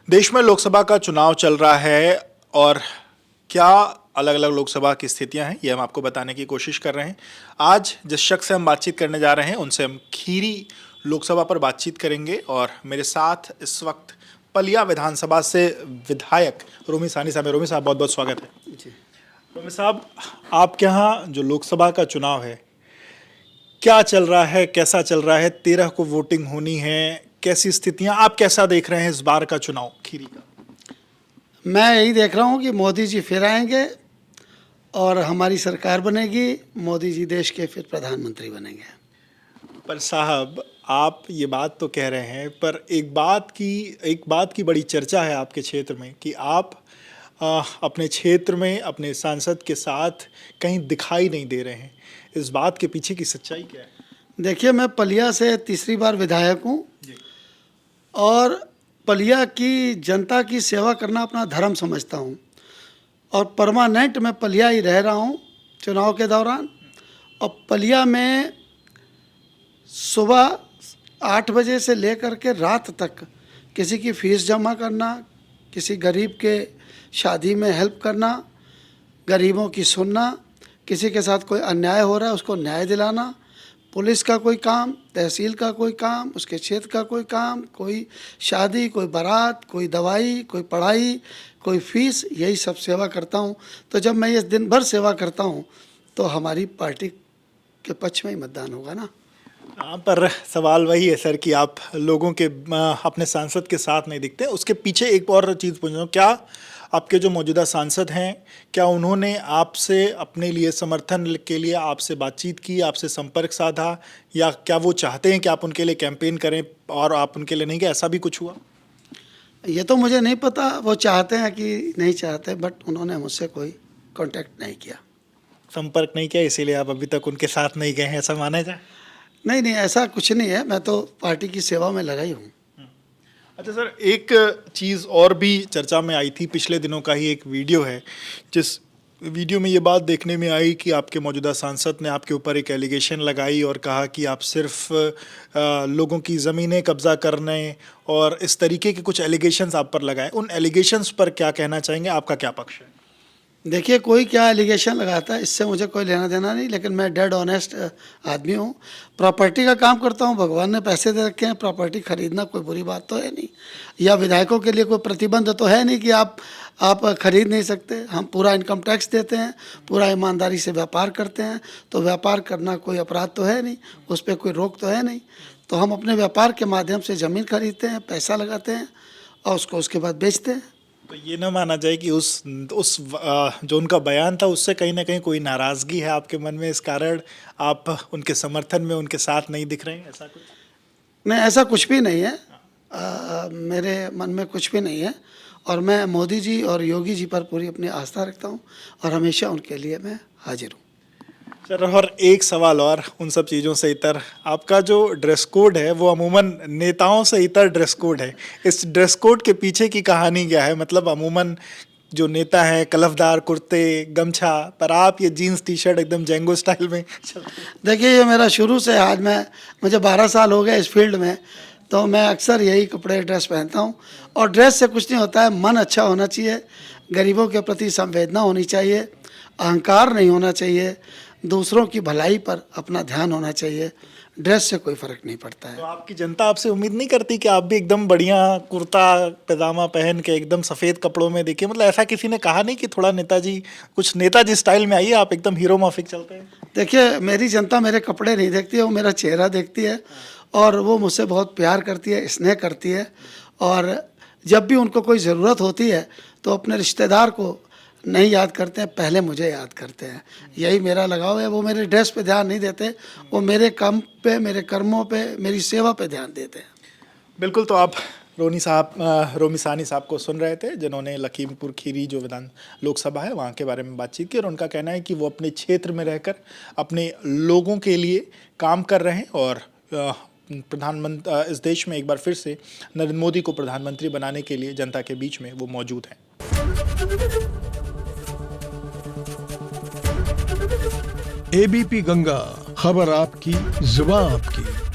देश में लोकसभा का चुनाव चल रहा है और क्या अलग अलग लोकसभा की स्थितियां हैं ये हम आपको बताने की कोशिश कर रहे हैं। आज जिस शख्स से हम बातचीत करने जा रहे हैं उनसे हम खीरी लोकसभा पर बातचीत करेंगे और मेरे साथ इस वक्त पलिया विधानसभा से विधायक रोमी साहनी साहब हैं। रोमी साहब बहुत बहुत स्वागत है जी। रोमी साहब, आपके यहाँ जो लोकसभा का चुनाव है क्या चल रहा है, कैसा चल रहा है? 13 को वोटिंग होनी है, कैसी स्थितियां, आप कैसा देख रहे हैं इस बार का चुनाव खीरी का? मैं यही देख रहा हूँ कि मोदी जी फिर आएंगे और हमारी सरकार बनेगी। मोदी जी देश के फिर प्रधानमंत्री बनेंगे। पर साहब, आप ये बात तो कह रहे हैं, पर एक बात की बड़ी चर्चा है आपके क्षेत्र में कि आप अपने क्षेत्र में अपने सांसद के साथ कहीं दिखाई नहीं दे रहे हैं। इस बात के पीछे की सच्चाई क्या है? देखिए, मैं पलिया से तीसरी बार विधायक हूँ और पलिया की जनता की सेवा करना अपना धर्म समझता हूँ और परमानेंट मैं पलिया ही रह रहा हूँ चुनाव के दौरान। और पलिया में सुबह 8 बजे से लेकर के रात तक किसी की फीस जमा करना, किसी गरीब के शादी में हेल्प करना, गरीबों की सुनना, किसी के साथ कोई अन्याय हो रहा है उसको न्याय दिलाना, पुलिस का कोई काम, तहसील का कोई काम, उसके क्षेत्र का कोई काम, कोई शादी, कोई बारात, कोई दवाई, कोई पढ़ाई, कोई फीस, यही सब सेवा करता हूँ। तो जब मैं ये दिन भर सेवा करता हूँ तो हमारी पार्टी के पक्ष में ही मतदान होगा ना। हाँ, पर सवाल वही है सर कि आप लोगों के अपने सांसद के साथ नहीं दिखते। उसके पीछे एक और चीज़ पूछ रहा हूँ, क्या आपके जो मौजूदा सांसद हैं, क्या उन्होंने आपसे अपने लिए समर्थन के लिए आपसे बातचीत की, आपसे संपर्क साधा, या क्या वो चाहते हैं कि आप उनके लिए कैंपेन करें और आप उनके लिए नहीं गए? ऐसा भी कुछ हुआ? ये तो मुझे नहीं पता वो चाहते हैं कि नहीं चाहते, बट उन्होंने मुझसे कोई कांटेक्ट नहीं किया, संपर्क नहीं किया, इसीलिए आप अभी तक उनके साथ नहीं गए हैं, ऐसा माना जाए? नहीं, ऐसा कुछ नहीं है। मैं तो पार्टी की सेवा में लगा ही हूँ। अच्छा सर, एक चीज़ और भी चर्चा में आई थी, पिछले दिनों का ही एक वीडियो है जिस वीडियो में ये बात देखने में आई कि आपके मौजूदा सांसद ने आपके ऊपर एक एलिगेशन लगाई और कहा कि आप सिर्फ लोगों की ज़मीनें कब्ज़ा करने और इस तरीके के कुछ एलिगेशंस आप पर लगाए। उन एलिगेशंस पर क्या कहना चाहेंगे, आपका क्या पक्ष है? देखिए, कोई क्या एलिगेशन लगाता है इससे मुझे कोई लेना देना नहीं, लेकिन मैं डेड ऑनेस्ट आदमी हूँ। प्रॉपर्टी का काम करता हूँ, भगवान ने पैसे दे रखे हैं, प्रॉपर्टी खरीदना कोई बुरी बात तो है नहीं, या विधायकों के लिए कोई प्रतिबंध तो है नहीं कि आप खरीद नहीं सकते। हम पूरा इनकम टैक्स देते हैं, पूरा ईमानदारी से व्यापार करते हैं, तो व्यापार करना कोई अपराध तो है नहीं, उस पर कोई रोक तो है नहीं। तो हम अपने व्यापार के माध्यम से ज़मीन खरीदते हैं, पैसा लगाते हैं और उसको उसके बाद बेचते हैं। तो ये ना माना जाए कि उस जो उनका बयान था उससे कहीं ना कहीं कोई नाराज़गी है आपके मन में, इस कारण आप उनके समर्थन में उनके साथ नहीं दिख रहे हैं, ऐसा कुछ? नहीं, ऐसा कुछ भी नहीं है। मेरे मन में कुछ भी नहीं है और मैं मोदी जी और योगी जी पर पूरी अपनी आस्था रखता हूँ और हमेशा उनके लिए मैं हाजिर हूँ। सर, और एक सवाल और उन सब चीज़ों से इतर, आपका जो ड्रेस कोड है वो अमूमन नेताओं से इतर ड्रेस कोड है। इस ड्रेस कोड के पीछे की कहानी क्या है? मतलब अमूमन जो नेता है कलफदार कुर्ते गमछा, पर आप ये जीन्स टी शर्ट एकदम जेंगो स्टाइल में देखिए, ये मेरा शुरू से आज मुझे 12 साल हो गए इस फील्ड में, तो मैं अक्सर यही कपड़े ड्रेस पहनता हूँ। और ड्रेस से कुछ नहीं होता है, मन अच्छा होना चाहिए, गरीबों के प्रति संवेदना होनी चाहिए, अहंकार नहीं होना चाहिए, दूसरों की भलाई पर अपना ध्यान होना चाहिए। ड्रेस से कोई फ़र्क नहीं पड़ता है। तो आपकी जनता आपसे उम्मीद नहीं करती कि आप भी एकदम बढ़िया कुर्ता पैजामा पहन के एकदम सफ़ेद कपड़ों में देखिए? मतलब ऐसा किसी ने कहा नहीं कि थोड़ा कुछ नेताजी स्टाइल में आइए, आप एकदम हीरो माफिक चलते हैं? देखिए, मेरी जनता मेरे कपड़े नहीं देखती है, वो मेरा चेहरा देखती है और वो मुझसे बहुत प्यार करती है, स्नेह करती है। और जब भी उनको कोई ज़रूरत होती है तो अपने रिश्तेदार को नहीं याद करते हैं, पहले मुझे याद करते हैं। यही मेरा लगाव है। वो मेरे ड्रेस पे ध्यान नहीं देते, वो मेरे काम पे, मेरे कर्मों पे, मेरी सेवा पे ध्यान देते हैं। बिल्कुल। तो आप रोमी साहनी साहब को सुन रहे थे, जिन्होंने लखीमपुर खीरी जो विधान लोकसभा है वहाँ के बारे में बातचीत की और उनका कहना है कि वो अपने क्षेत्र में रहकर अपने लोगों के लिए काम कर रहे हैं और प्रधानमंत्री इस देश में एक बार फिर से नरेंद्र मोदी को प्रधानमंत्री बनाने के लिए जनता के बीच में वो मौजूद हैं। एबीपी गंगा, खबर आपकी, जुबान आपकी।